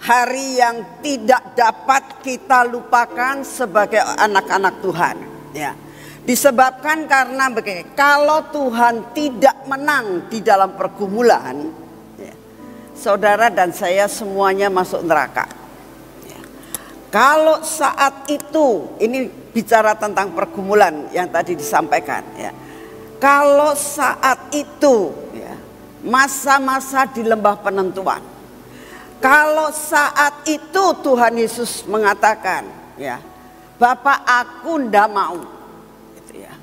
hari yang tidak dapat kita lupakan sebagai anak-anak Tuhan. Ya. Disebabkan karena begini, kalau Tuhan tidak menang di dalam pergumulan, ya, saudara dan saya semuanya masuk neraka. Ya. Kalau saat itu, ini bicara tentang pergumulan yang tadi disampaikan. Ya. Kalau saat itu, ya, masa-masa di lembah penentuan. Kalau saat itu Tuhan Yesus mengatakan, ya, Bapak aku ndak mau, gitu ya,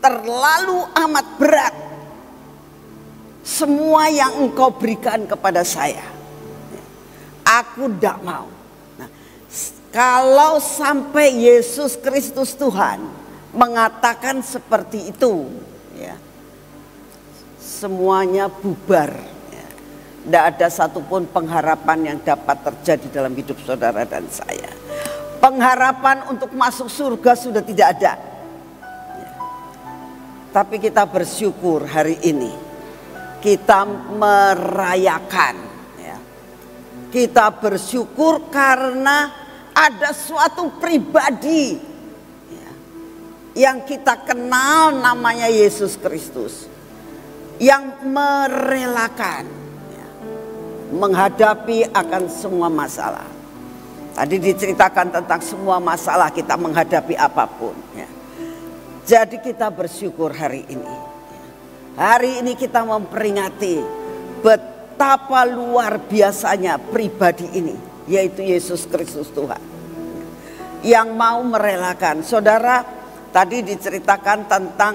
terlalu amat berat semua yang engkau berikan kepada saya, aku ndak mau. Nah, kalau sampai Yesus Kristus Tuhan mengatakan seperti itu, ya, semuanya bubar. Tidak ada satupun pengharapan yang dapat terjadi dalam hidup saudara dan saya. Pengharapan untuk masuk surga sudah tidak ada. Ya. Tapi kita bersyukur hari ini. Kita merayakan. Ya. Kita bersyukur karena ada suatu pribadi, ya, yang kita kenal namanya Yesus Kristus. Yang merelakan menghadapi akan semua masalah. Tadi diceritakan tentang semua masalah kita menghadapi apapun, ya. Jadi kita bersyukur hari ini. Hari ini kita memperingati betapa luar biasanya pribadi ini, yaitu Yesus Kristus Tuhan, yang mau merelakan. Saudara, tadi diceritakan tentang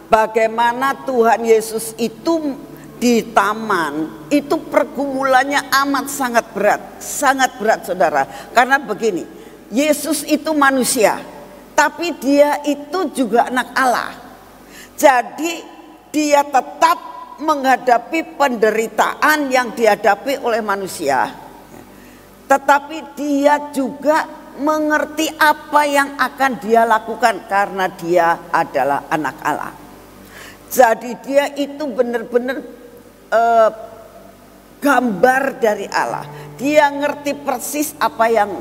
bagaimana Tuhan Yesus itu di taman, itu pergumulannya amat sangat berat saudara. Karena begini, Yesus itu manusia, tapi dia itu juga anak Allah. Jadi dia tetap menghadapi penderitaan yang dihadapi oleh manusia, tetapi dia juga mengerti apa yang akan dia lakukan karena dia adalah anak Allah. Jadi dia itu benar-benar gambar dari Allah. Dia ngerti persis apa yang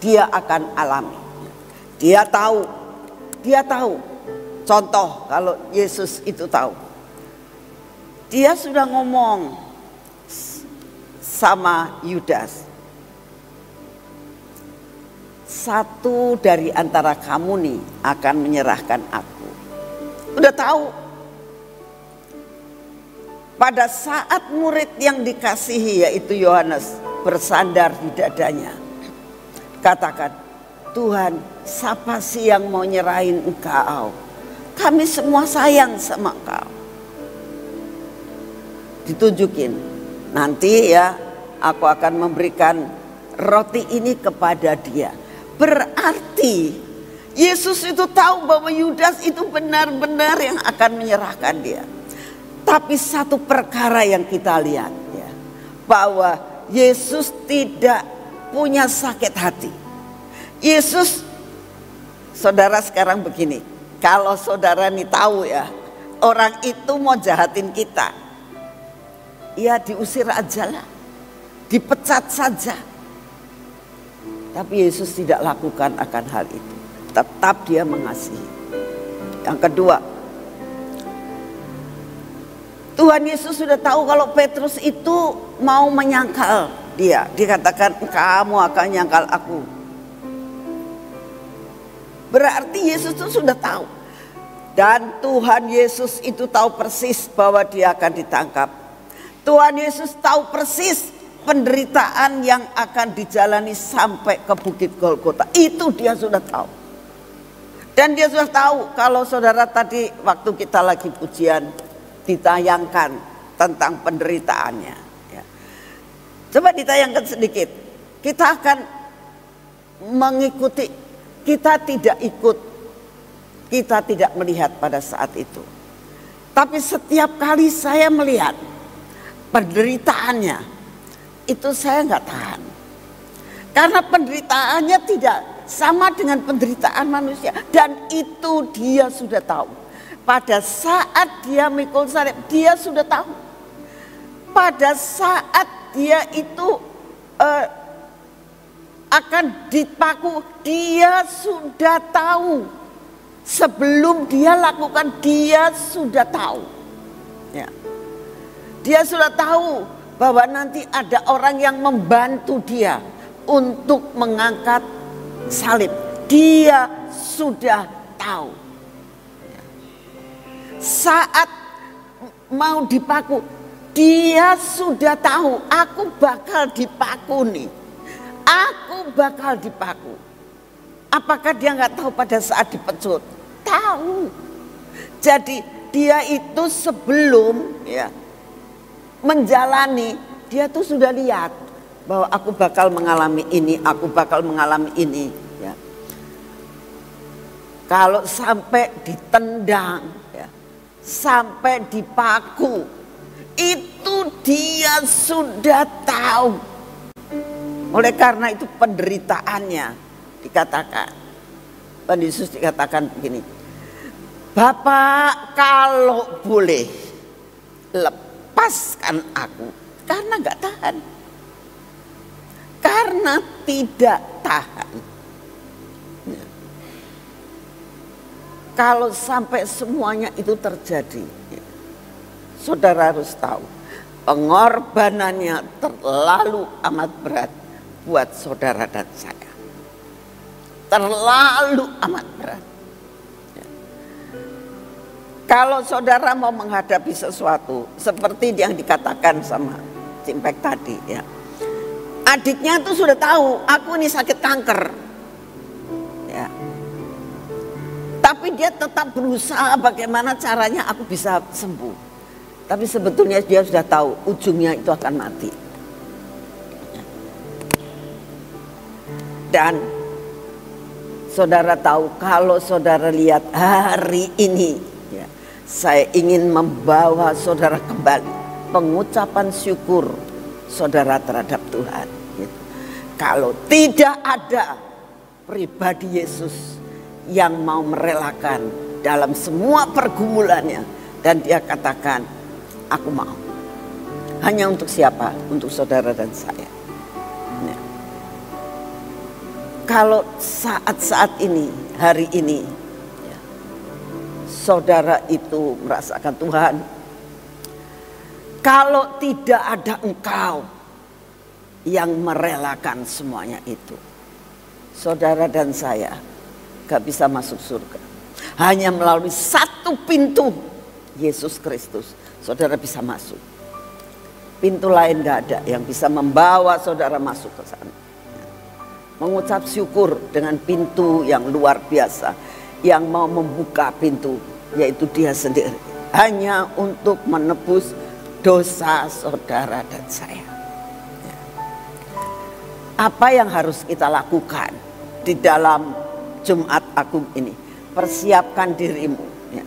dia akan alami. Dia tahu. Contoh kalau Yesus itu tahu. Dia sudah ngomong sama Yudas. Satu dari antara kamu nih akan menyerahkan aku. Udah tahu. Pada saat murid yang dikasihi yaitu Yohanes bersandar di dadanya, katakan, Tuhan, siapa sih yang mau nyerahin engkau? Kami semua sayang sama engkau. Ditunjukin, nanti ya aku akan memberikan roti ini kepada dia. Berarti Yesus itu tahu bahwa Yudas itu benar-benar yang akan menyerahkan dia. Tapi satu perkara yang kita lihat, ya, bahwa Yesus tidak punya sakit hati. Yesus, saudara sekarang begini, kalau saudara nih tahu ya, orang itu mau jahatin kita, ya diusir aja lah, dipecat saja. Tapi Yesus tidak lakukan akan hal itu, tetap dia mengasihi. Yang kedua, Tuhan Yesus sudah tahu kalau Petrus itu mau menyangkal dia. Dikatakan kamu akan nyangkal aku. Berarti Yesus itu sudah tahu. Dan Tuhan Yesus itu tahu persis bahwa dia akan ditangkap. Tuhan Yesus tahu persis penderitaan yang akan dijalani sampai ke Bukit Golgota. Itu dia sudah tahu. Dan dia sudah tahu kalau saudara tadi waktu kita lagi pujian ditayangkan tentang penderitaannya, ya. Coba ditayangkan sedikit. Kita akan mengikuti. Kita tidak ikut. Kita tidak melihat pada saat itu. Tapi setiap kali saya melihat penderitaannya, itu saya nggak tahan. Karena penderitaannya tidak sama dengan penderitaan manusia. Dan itu dia sudah tahu. Pada saat dia mikul salib, dia sudah tahu. Pada saat dia itu akan dipaku, dia sudah tahu. Sebelum dia lakukan, dia sudah tahu. Ya. Dia sudah tahu bahwa nanti ada orang yang membantu dia untuk mengangkat salib. Dia sudah tahu. Saat mau dipaku, dia sudah tahu, aku bakal dipaku nih. Aku bakal dipaku. Apakah dia nggak tahu pada saat dipecut? Tahu. Jadi dia itu sebelum ya menjalani, dia tuh sudah lihat bahwa aku bakal mengalami ini, aku bakal mengalami ini. Ya. Kalau sampai ditendang, ya, sampai dipaku, itu dia sudah tahu. Oleh karena itu penderitaannya dikatakan, Tuhan Yesus dikatakan begini, Bapak kalau boleh lepaskan aku, karena gak tahan. Karena tidak tahan. Ya. Kalau sampai semuanya itu terjadi, ya, saudara harus tahu, pengorbanannya terlalu amat berat buat saudara dan saya. Terlalu amat berat. Ya. Kalau saudara mau menghadapi sesuatu seperti yang dikatakan sama Cimpek tadi, ya, adiknya tuh sudah tahu aku ini sakit kanker, ya, tapi dia tetap berusaha bagaimana caranya aku bisa sembuh. Tapi sebetulnya dia sudah tahu ujungnya itu akan mati. Dan saudara tahu, kalau saudara lihat hari ini, ya, saya ingin membawa saudara kembali pengucapan syukur saudara terhadap Tuhan. Gitu. Kalau tidak ada pribadi Yesus yang mau merelakan dalam semua pergumulannya, dan dia katakan, aku mau. Hanya untuk siapa? Untuk saudara dan saya. Ya. Kalau saat-saat ini, hari ini, ya, saudara itu merasakan Tuhan, kalau tidak ada engkau yang merelakan semuanya itu, saudara dan saya gak bisa masuk surga. Hanya melalui satu pintu, Yesus Kristus, saudara bisa masuk. Pintu lain gak ada yang bisa membawa saudara masuk ke sana. Mengucap syukur dengan pintu yang luar biasa, yang mau membuka pintu, yaitu dia sendiri. Hanya untuk menebus dosa saudara dan saya. Apa yang harus kita lakukan di dalam Jumat Agung ini? Persiapkan dirimu. Ya.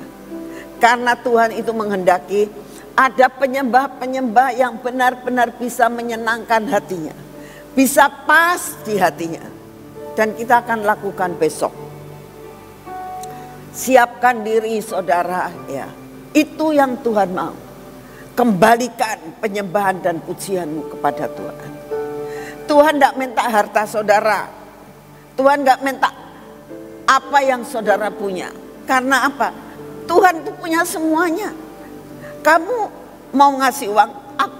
Karena Tuhan itu menghendaki ada penyembah-penyembah yang benar-benar bisa menyenangkan hatinya. Bisa pas di hatinya. Dan kita akan lakukan besok. Siapkan diri saudara, ya. Itu yang Tuhan mau. Kembalikan penyembahan dan pujianmu kepada Tuhan. Tuhan tidak minta harta saudara. Tuhan tidak minta apa yang saudara punya. Karena apa? Tuhan itu punya semuanya. Kamu mau ngasih uang,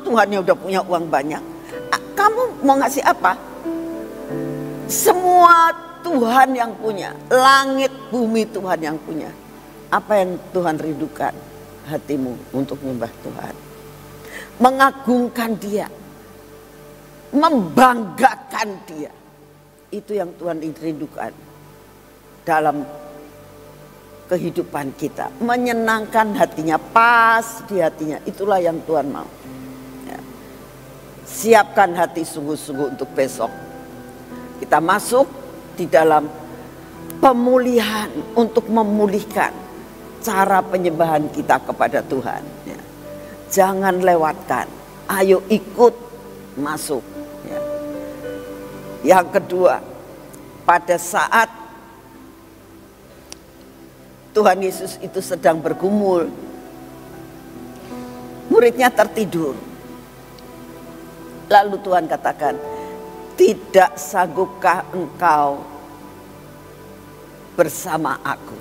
Tuhannya udah punya uang banyak. Kamu mau ngasih apa? Semua Tuhan yang punya. Langit bumi Tuhan yang punya. Apa yang Tuhan rindukan? Hatimu untuk menyembah Tuhan. Mengagungkan dia. Membanggakan dia. Itu yang Tuhan rindukan dalam kehidupan kita. Menyenangkan hatinya, pas di hatinya. Itulah yang Tuhan mau. Siapkan hati sungguh-sungguh untuk besok. Kita masuk di dalam pemulihan untuk memulihkan cara penyembahan kita kepada Tuhan. Ya. Jangan lewatkan. Ayo ikut masuk. Ya. Yang kedua, pada saat Tuhan Yesus itu sedang bergumul, muridnya tertidur. Lalu Tuhan katakan, tidak sanggupkah engkau bersama aku?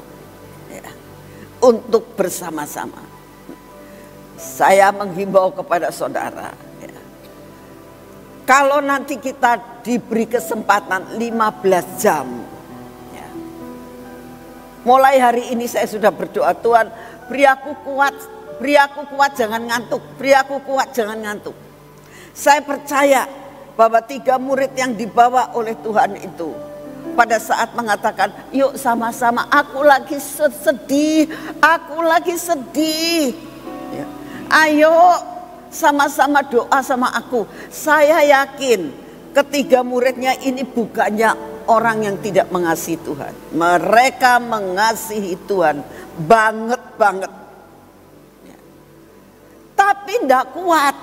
Ya. Untuk bersama-sama. Saya menghimbau kepada saudara, ya. Kalau nanti kita diberi kesempatan 15 jam, ya. Mulai hari ini saya sudah berdoa, Tuhan beri aku kuat jangan ngantuk, beri aku kuat jangan ngantuk. Saya percaya bahwa 3 murid yang dibawa oleh Tuhan itu pada saat mengatakan, yuk sama-sama, aku lagi sedih, aku lagi sedih. Ya. Ayo sama-sama doa sama aku. Saya yakin ketiga muridnya ini bukannya orang yang tidak mengasihi Tuhan. Mereka mengasihi Tuhan banget. Ya. Tapi tidak kuat.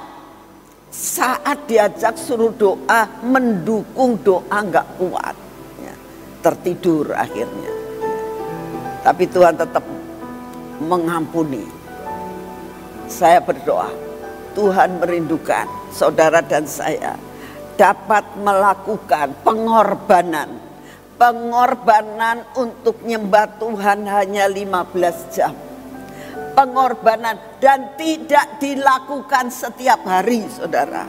Saat diajak suruh doa, mendukung doa nggak kuat. Ya. Tertidur akhirnya. Ya. Tapi Tuhan tetap mengampuni. Saya berdoa, Tuhan merindukan saudara dan saya dapat melakukan pengorbanan untuk nyembah Tuhan hanya 15 jam. Pengorbanan dan tidak dilakukan setiap hari, saudara.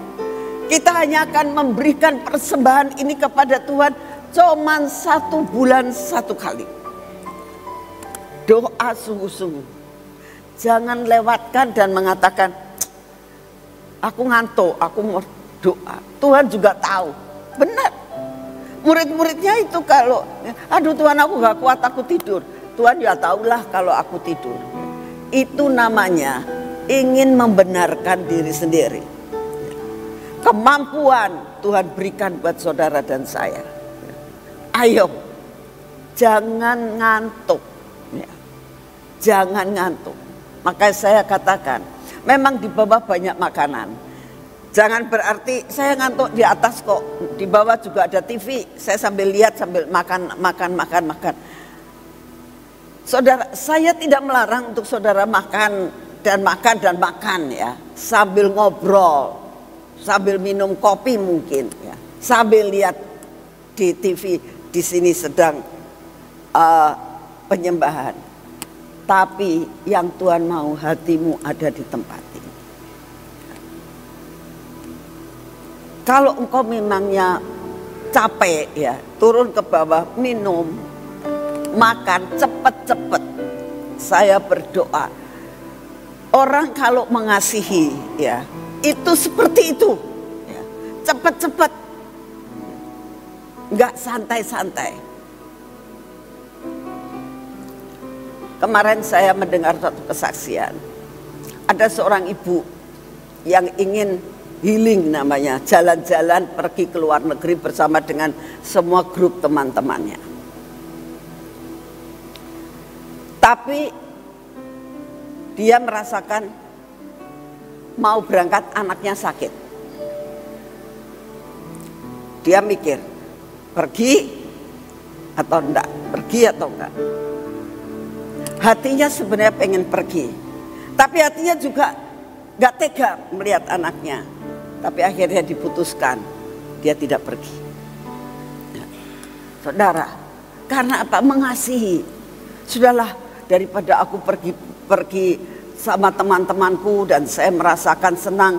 Kita hanya akan memberikan persembahan ini kepada Tuhan cuman 1 bulan 1 kali. Doa sungguh-sungguh. Jangan lewatkan dan mengatakan, aku ngantuk, aku mau doa. Tuhan juga tahu. Benar. Murid-muridnya itu kalau, aduh Tuhan aku gak kuat, aku tidur. Tuhan ya tahulah kalau aku tidur. Itu namanya ingin membenarkan diri sendiri. Kemampuan Tuhan berikan buat saudara dan saya. Ayo, jangan ngantuk. Jangan ngantuk. Maka saya katakan, memang di bawah banyak makanan. Jangan berarti saya ngantuk di atas kok. Di bawah juga ada TV. Saya sambil lihat, sambil makan. Saudara, saya tidak melarang untuk saudara makan ya. Sambil ngobrol, sambil minum kopi mungkin ya. Sambil lihat di TV, di sini sedang penyembahan. Tapi yang Tuhan mau hatimu ada di tempat ini. Kalau engkau memangnya capek ya, turun ke bawah, minum, makan cepet-cepet. Saya berdoa, orang kalau mengasihi ya, itu seperti itu ya, cepet-cepet, nggak santai-santai. Kemarin saya mendengar satu kesaksian. Ada seorang ibu yang ingin healing namanya. Jalan-jalan pergi ke luar negeri bersama dengan semua grup teman-temannya. Tapi dia merasakan mau berangkat anaknya sakit. Dia mikir, pergi atau enggak? Pergi atau enggak? Hatinya sebenarnya pengen pergi, tapi hatinya juga gak tega melihat anaknya. Tapi akhirnya diputuskan, dia tidak pergi. Saudara, karena apa? Mengasihi. Sudahlah, daripada aku pergi sama teman-temanku dan saya merasakan senang,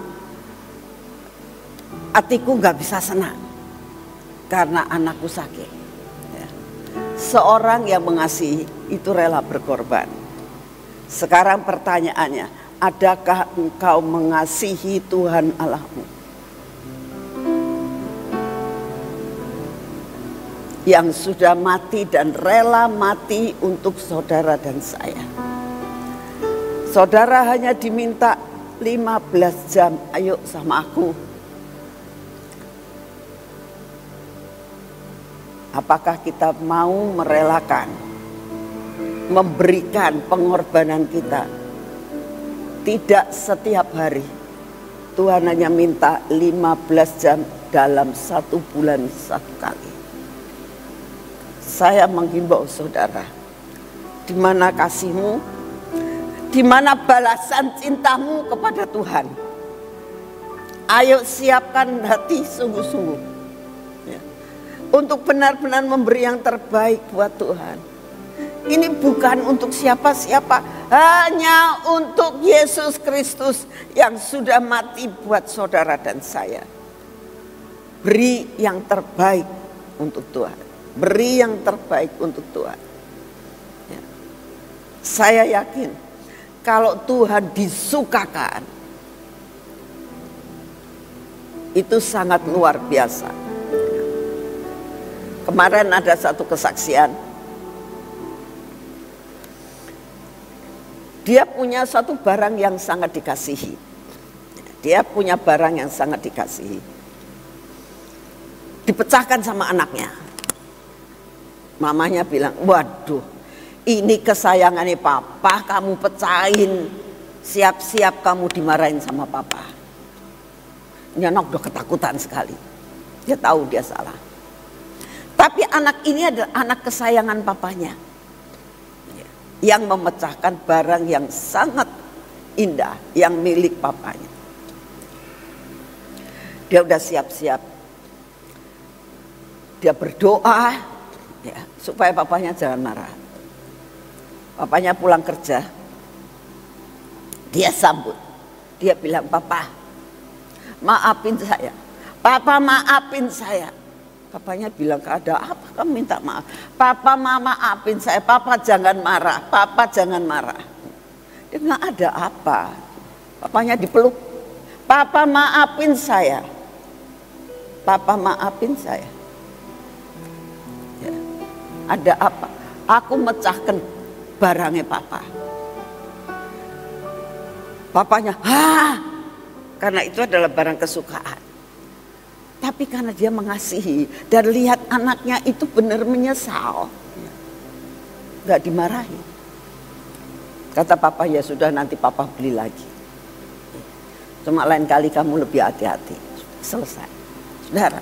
hatiku gak bisa senang karena anakku sakit. Seorang yang mengasihi itu rela berkorban. Sekarang pertanyaannya, adakah engkau mengasihi Tuhan Allahmu? Yang sudah mati dan rela mati untuk saudara dan saya. Saudara hanya diminta 15 jam, ayo sama aku. Apakah kita mau merelakan, memberikan pengorbanan kita? Tidak setiap hari. Tuhan hanya minta 15 jam dalam 1 bulan 1 kali. Saya menghimbau saudara, di mana kasihmu, di mana balasan cintamu kepada Tuhan. Ayo siapkan hati sungguh-sungguh. untuk benar-benar memberi yang terbaik buat Tuhan. Ini bukan untuk siapa-siapa, hanya untuk Yesus Kristus yang sudah mati buat saudara dan saya. Beri yang terbaik untuk Tuhan. Beri yang terbaik untuk Tuhan. Ya. Saya yakin kalau Tuhan disukakan, itu sangat luar biasa. Kemarin ada satu kesaksian. Dia punya satu barang yang sangat dikasihi. Dia punya barang yang sangat dikasihi. Dipecahkan sama anaknya. Mamanya bilang, waduh, ini kesayangannya papa, kamu pecahin. Siap-siap kamu dimarahin sama papa. Ini anak udah ketakutan sekali. Dia tahu dia salah. Tapi anak ini adalah anak kesayangan papanya. Yang memecahkan barang yang sangat indah. Yang milik papanya. Dia udah siap-siap. Dia berdoa ya, supaya papanya jangan marah. Papanya pulang kerja. Dia sambut. Dia bilang, papa, maafin saya. Papa maafin saya. Papanya bilang, ada apa kamu minta maaf? Papa maafin saya. Papa jangan marah. Papa jangan marah. Dia bilang, ada apa? Papanya dipeluk. Papa maafin saya. Papa maafin saya. Ya. Ada apa? Aku mecahkan barangnya papa. Papanya, karena itu adalah barang kesukaan. Tapi karena dia mengasihi dan lihat anaknya itu benar menyesal, gak dimarahi. Kata papa, ya sudah nanti papa beli lagi. Cuma lain kali kamu lebih hati-hati. Selesai. Saudara,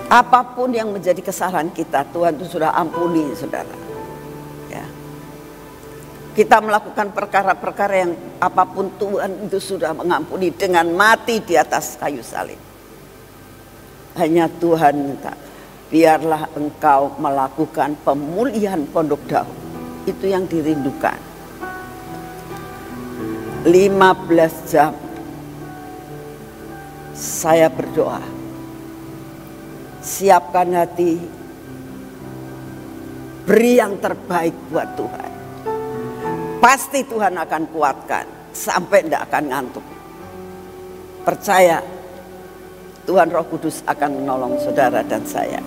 apapun yang menjadi kesalahan kita, Tuhan itu sudah ampuni, saudara. Ya. Kita melakukan perkara-perkara yang apapun Tuhan itu sudah mengampuni dengan mati di atas kayu salib. Hanya Tuhan minta, biarlah engkau melakukan pemulihan Pondok Daun. Itu yang dirindukan. 15 jam saya berdoa. Siapkan hati, beri yang terbaik buat Tuhan. Pasti Tuhan akan kuatkan sampai tidak akan ngantuk. Percaya, Tuhan Roh Kudus akan menolong saudara dan saya.